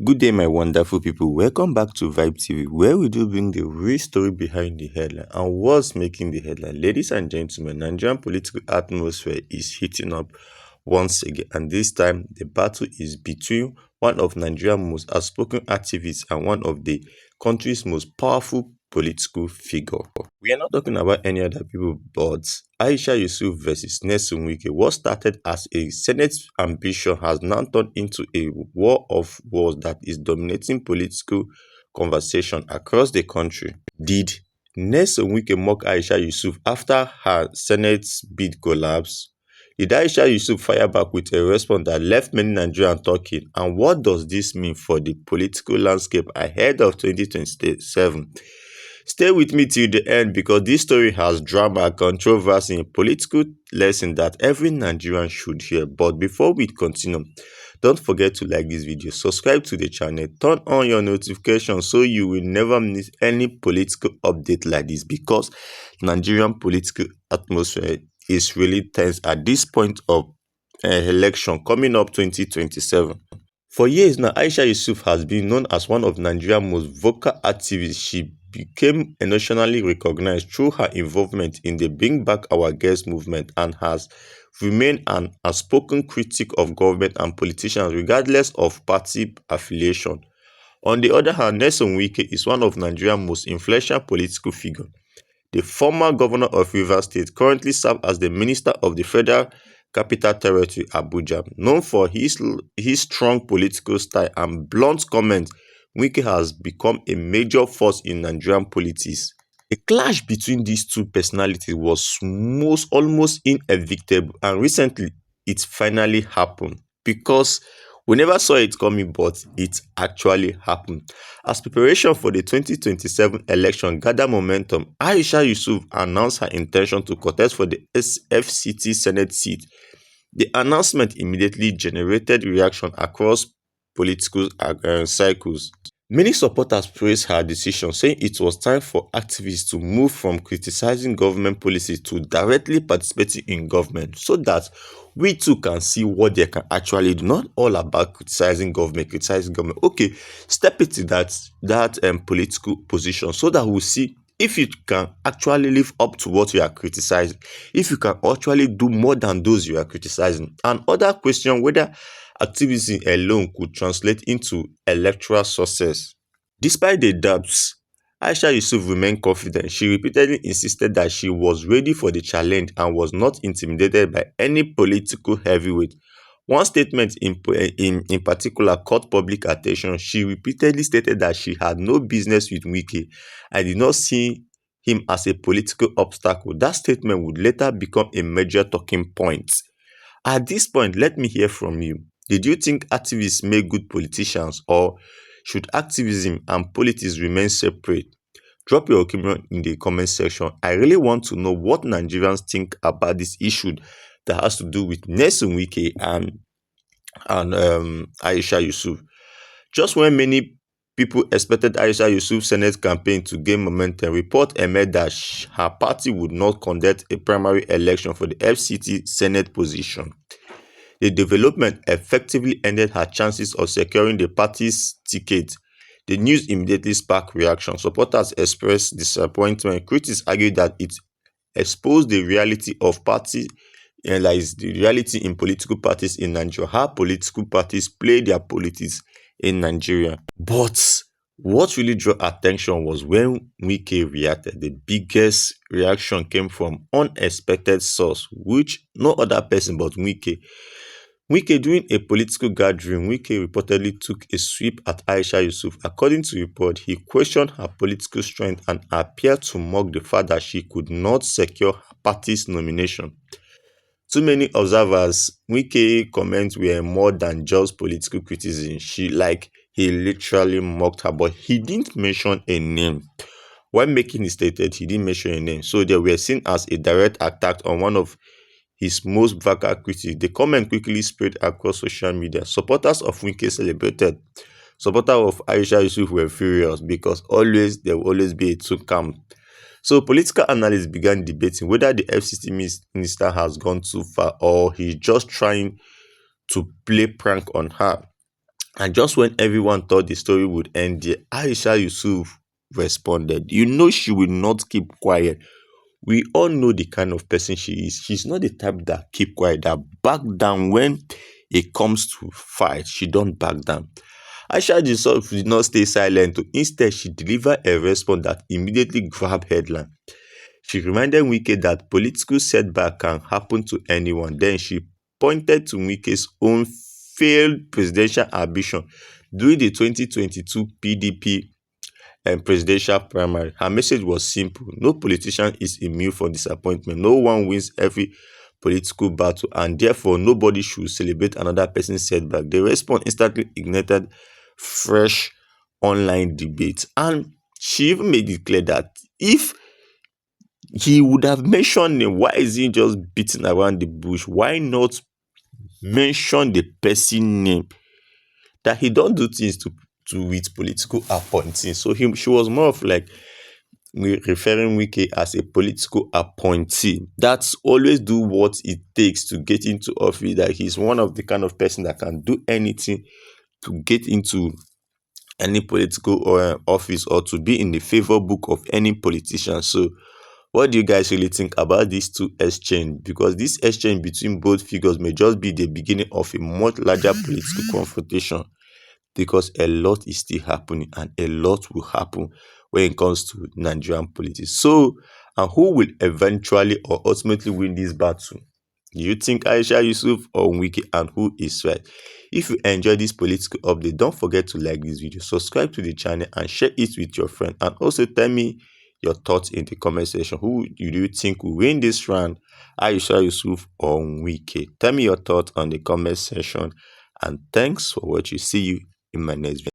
Good day, my wonderful people. Welcome back to Vibe TV, where we do bring the real story behind the headline and what's making the headline. Ladies and gentlemen, Nigerian political atmosphere is heating up once again, and this time the battle is between one of Nigeria's most outspoken activists and one of the country's most powerful political figure. We are not talking about any other people, but Aisha Yesufu versus Nyesom Wike. What started as a Senate ambition has now turned into a war of words that is dominating political conversation across the country. Did Nyesom Wike mock Aisha Yesufu after her Senate bid collapsed? Did Aisha Yesufu fire back with a response that left many Nigerians talking? And what does this mean for the political landscape ahead of 2027? Stay with me till the end because this story has drama, controversy, and political lesson that every Nigerian should hear. But before we continue, don't forget to like this video, subscribe to the channel, turn on your notifications so you will never miss any political update like this, because Nigerian political atmosphere is really tense at this point of election coming up 2027. For years now, Aisha Yesufu has been known as one of Nigeria's most vocal activists. She became nationally recognized through her involvement in the Bring Back Our Girls movement and has remained an outspoken critic of government and politicians regardless of party affiliation. On the other hand, Nyesom Wike is one of Nigeria's most influential political figures. The former governor of Rivers State currently serves as the Minister of the Federal Capital Territory, Abuja. Known for his strong political style and blunt comments, Wike has become a major force in Nigerian politics. A clash between these two personalities was almost inevitable, and recently it finally happened because we never saw it coming, but it actually happened. As preparation for the 2027 election gathered momentum, Aisha Yesufu announced her intention to contest for the FCT Senate seat. The announcement immediately generated reaction across political cycles. Many supporters praised her decision, saying it was time for activists to move from criticizing government policies to directly participating in government, so that we too can see what they can actually do. Not all about criticizing government. Okay, step into that political position so that we'll see if you can actually live up to what you are criticizing, if you can actually do more than those you are criticizing. And other question whether activism alone could translate into electoral success. Despite the doubts, Aisha Yesufu remained confident. She repeatedly insisted that she was ready for the challenge and was not intimidated by any political heavyweight. One statement in particular caught public attention. She repeatedly stated that she had no business with Wike and did not see him as a political obstacle. That statement would later become a major talking point. At this point, let me hear from you. Did you think activists make good politicians, or should activism and politics remain separate? Drop your opinion in the comment section. I really want to know what Nigerians think about this issue that has to do with Nyesom Wike and Aisha Yesufu. Just when many people expected Aisha Yesufu Senate campaign to gain momentum, report emerged that her party would not conduct a primary election for the FCT Senate position. The development effectively ended her chances of securing the party's ticket. The news immediately sparked reaction. Supporters expressed disappointment. Critics argued that it exposed the reality of party and the reality in political parties in Nigeria, how political parties play their politics in Nigeria. But what really drew attention was when Wike reacted. The biggest reaction came from unexpected source, which no other person but Wike. During a political gathering, Wike reportedly took a sweep at Aisha Yesufu. According to report, he questioned her political strength and appeared to mock the fact that she could not secure her party's nomination. To many observers, Wike's comments were more than just political criticism. He literally mocked her, but he didn't mention a name. When making his statement, he didn't mention a name, so they were seen as a direct attack on one of his most vocal critics. The comment quickly spread across social media. Supporters of Wike celebrated. Supporters of Aisha Yesufu were furious because there will always be a two camp. So political analysts began debating whether the FCT minister has gone too far or he's just trying to play prank on her. And just when everyone thought the story would end there, Aisha Yusuf responded. You know she will not keep quiet. We all know the kind of person she is. She's not the type that keep quiet, that back down when it comes to fight. She don't back down. Aisha Yusuf did not stay silent. Instead, she delivered a response that immediately grabbed headline. She reminded Wike that political setback can happen to anyone. Then she pointed to Wike's own failed presidential ambition during the 2022 PDP and presidential primary. Her message was simple. No politician is immune from disappointment. No one wins every political battle, and therefore nobody should celebrate another person's setback. The response instantly ignited fresh online debates, and she even made it clear that if he would have mentioned him, why is he just beating around the bush? Why not mention the person name? That he don't do things to with political appointees. So she was more of like referring Wike as a political appointee. That's always do what it takes to get into office. That he's one of the kind of person that can do anything to get into any political office or to be in the favor book of any politician. So what do you guys really think about these two exchange? Because this exchange between both figures may just be the beginning of a much larger political confrontation, because a lot is still happening and a lot will happen when it comes to Nigerian politics. So, and who will eventually or ultimately win this battle? Do you think Aisha Yusuf or Wiki, and who is right? If you enjoy this political update, don't forget to like this video, subscribe to the channel, and share it with your friend. And also tell me your thoughts in the comment section. Who do you think will win this round, Aisha Yusuf or Wiki? Tell me your thoughts on the comment section. And thanks for watching. See you in my next video.